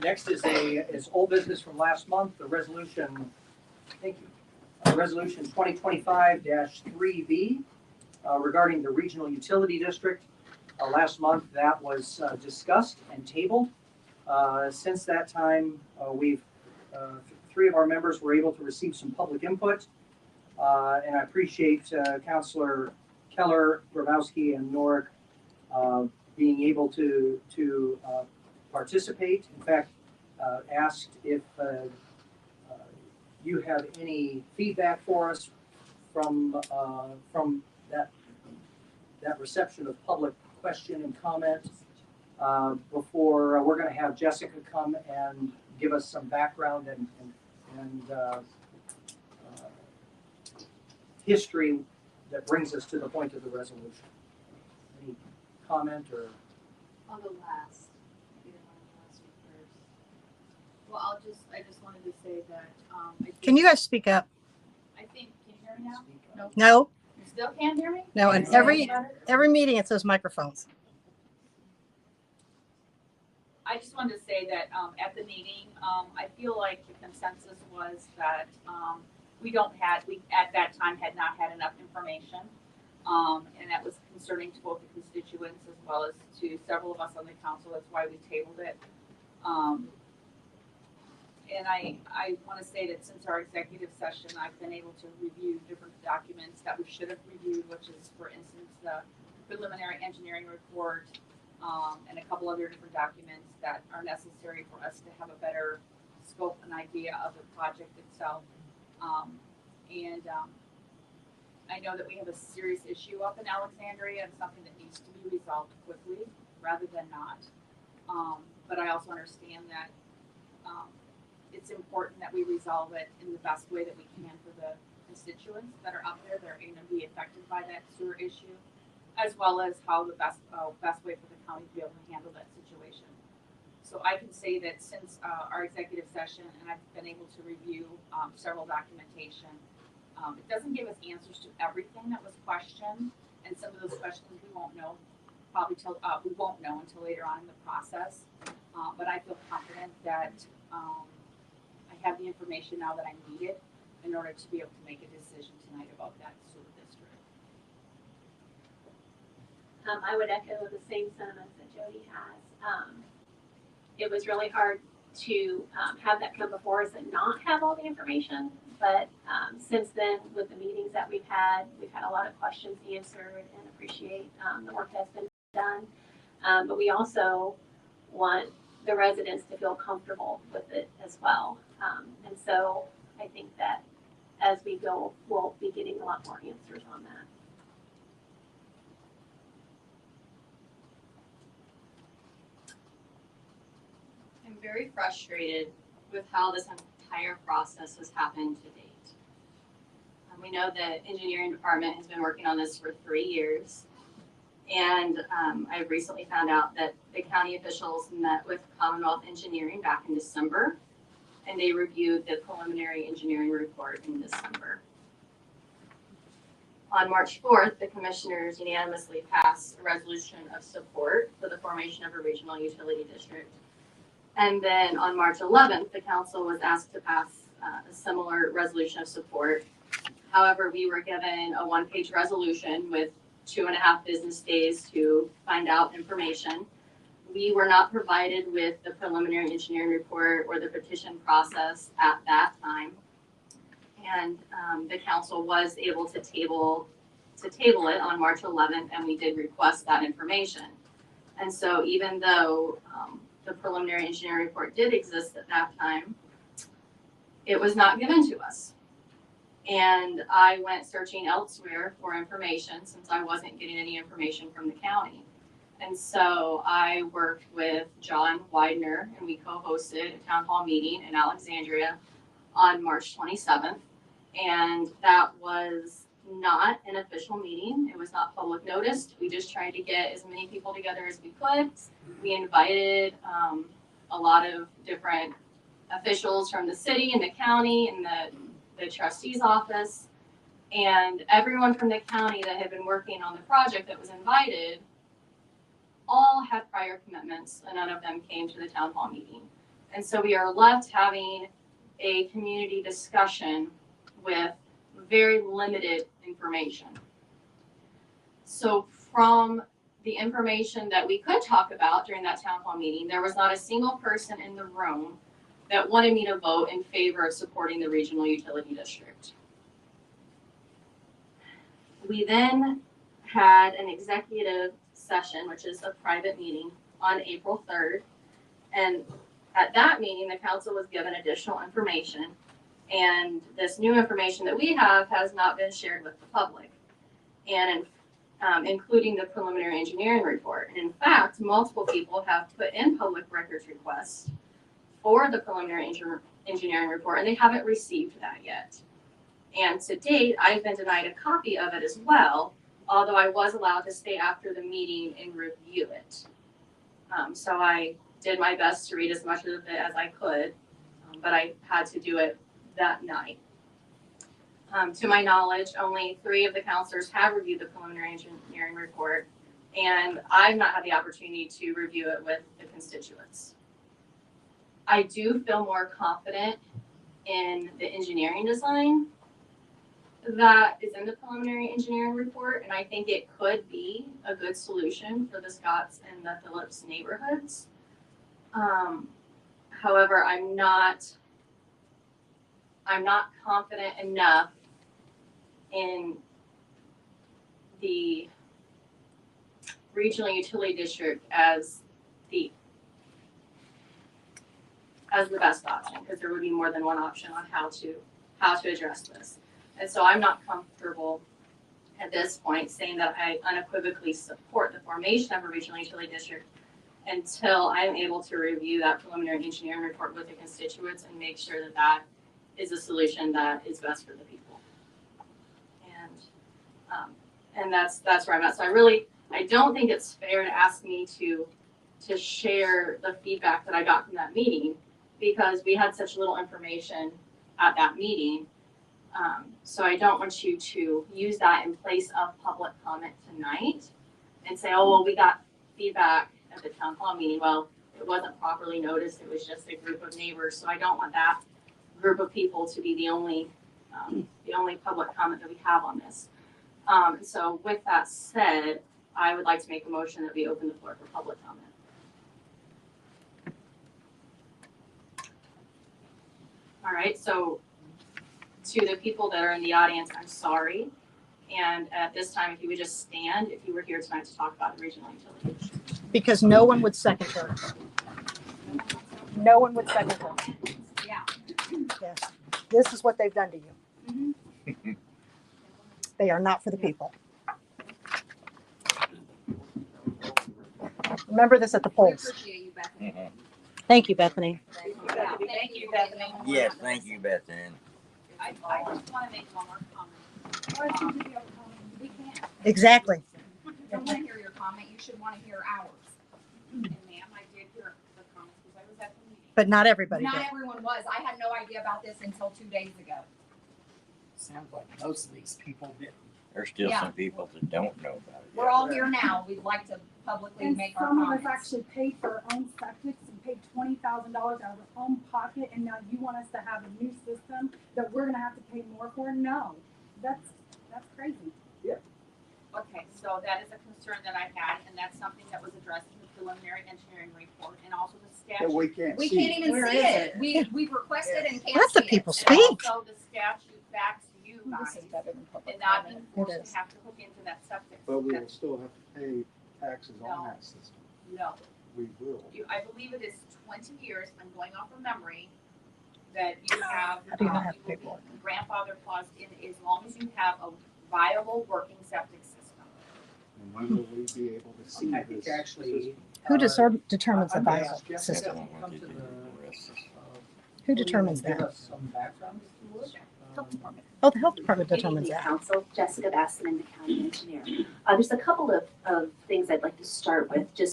Next is old business from last month, the resolution, thank you, resolution 2025-3B regarding the regional utility district. Last month that was discussed and tabled. Since that time, we've three of our members were able to receive some public input, and I appreciate Councilor Keller, Grabowski, and Norrick being able to participate. In fact, asked if you have any feedback for us from that reception of public question and comment before we're going to have Jessica come and give us some background and history that brings us to the point of the resolution. Any comment or? On the last. Well, I just wanted to say that. Can you guys speak up? I think, can you hear me now? No. You still can't hear me? No, and every meeting it says microphones. I just wanted to say that at the meeting, I feel like the consensus was that we at that time had not had enough information. And that was concerning to both the constituents as well as to several of us on the council. That's why we tabled it. And I want to say that since our executive session, I've been able to review different documents that we should have reviewed, which is, for instance, the preliminary engineering report and a couple other different documents that are necessary for us to have a better scope and idea of the project itself. I know that we have a serious issue up in Alexandria and something that needs to be resolved quickly rather than not. But I also understand that it's important that we resolve it in the best way that we can for the constituents that are up there that are going to be affected by that sewer issue, as well as how the best way for the county to be able to handle that situation. So I can say that since our executive session, and I've been able to review several documentation, it doesn't give us answers to everything that was questioned, and some of those questions we won't know until later on in the process. But I feel confident that I have the information now that I needed in order to be able to make a decision tonight about that sewer district. I would echo the same sentiments that Jody has. It was really hard to have that come before us and not have all the information. But since then, with the meetings that we've had a lot of questions answered and appreciate the work that's been done. But we also want the residents to feel comfortable with it as well. And so I think that as we go, we'll be getting a lot more answers on that. I'm very frustrated with how this entire process has happened to date. We know the engineering department has been working on this for 3 years. And I've recently found out that the county officials met with Commonwealth Engineering back in December, and they reviewed the preliminary engineering report in December. On March 4th, the commissioners unanimously passed a resolution of support for the formation of a regional utility district. And then on March 11th, the council was asked to pass a similar resolution of support. However, we were given a 1-page resolution with 2.5 business days to find out information. We were not provided with the preliminary engineering report or the petition process at that time. And the council was able to table it on March 11th, and we did request that information. And so even though the preliminary engineering report did exist at that time, it was not given to us. And I went searching elsewhere for information since I wasn't getting any information from the county. And so I worked with John Widener, and we co-hosted a town hall meeting in Alexandria on March 27th. And that was not an official meeting. It was not public noticed. We just tried to get as many people together as we could. We invited a lot of different officials from the city and the county and the trustee's office, and everyone from the county that had been working on the project that was invited all had prior commitments, and none of them came to the town hall meeting. And so we are left having a community discussion with very limited information. So from the information that we could talk about during that town hall meeting, there was not a single person in the room that wanted me to vote in favor of supporting the regional utility district. We then had an executive session, which is a private meeting, on April 3rd. And at that meeting, the council was given additional information. And this new information that we have has not been shared with the public, and including the preliminary engineering report. And in fact, multiple people have put in public records requests for the preliminary engineering report, and they haven't received that yet. And to date, I've been denied a copy of it as well, although I was allowed to stay after the meeting and review it. So I did my best to read as much of it as I could, but I had to do it that night. To my knowledge, only 3 of the counselors have reviewed the preliminary engineering report, and I've not had the opportunity to review it with the constituents. I do feel more confident in the engineering design that is in the preliminary engineering report, and I think it could be a good solution for the Scotts and the Phillips neighborhoods. However, I'm not confident enough in the regional utility district as the best option, because there would be more than one option on how to address this. And so I'm not comfortable at this point saying that I unequivocally support the formation of a regional utility district until I'm able to review that preliminary engineering report with the constituents and make sure that that is a solution that is best for the people. And that's where I'm at. So I don't think it's fair to ask me to share the feedback that I got from that meeting, because we had such little information at that meeting. So I don't want you to use that in place of public comment tonight and say, oh, well, we got feedback at the town hall meeting. Well, it wasn't properly noticed. It was just a group of neighbors. So I don't want that group of people to be the only public comment that we have on this. So with that said, I would like to make a motion that we open the floor for public comment. All right, so to the people that are in the audience, I'm sorry. And at this time, if you would just stand, if you were here tonight to talk about the regional utility district. Because no one would second her. No one would second her. Yeah. Yes. This is what they've done to you. They are not for the people. Remember this at the We polls. appreciate you, Bethany. Thank you, Bethany. Thank you, Bethany. Yes, thank you, Bethany. I just want to make one more comment. We can't. Exactly. You don't want to hear your comment, you should want to hear ours. And ma'am, I did hear the comments because I was at the meeting. But not everybody Not did. everyone was. I had no idea about this until 2 days ago. Sounds like most of these people didn't. There's still Yeah. some people that don't know about it. We're all here now. We'd like to publicly And make our some of us comments. actually paid for our own septics and paid $20,000 out of our own pocket, and now you want us to have a new system that we're gonna have to pay more for? No, that's crazy. Okay, so that is a concern that I had, and that's something that was addressed in the preliminary engineering report and also the That statute. we can't We see. can't even Where see is it. We've requested and can't Let the see people it. speak. Also, the statute backs you guys This is better than public and not comment. being It forced is. to have to hook into that septic. But we will That's- still have to pay taxes No. on that system. No, We will. I believe it is 20 years, I'm going off from memory, that you have, How do you not have you to pay will for be grandfather clause in as long as you have a viable working septic system. And when will we be able to see I this? think actually. system? Who determines the I'm gonna viable ask Jessica system? to Don't want come to to do the, the rest of this. Who determines Give that? us some background, if you would. Health department. Oh, the health department Good determines evening, that. Council, Jessica Basson, the county engineer. There's a couple of things I'd like to start with, just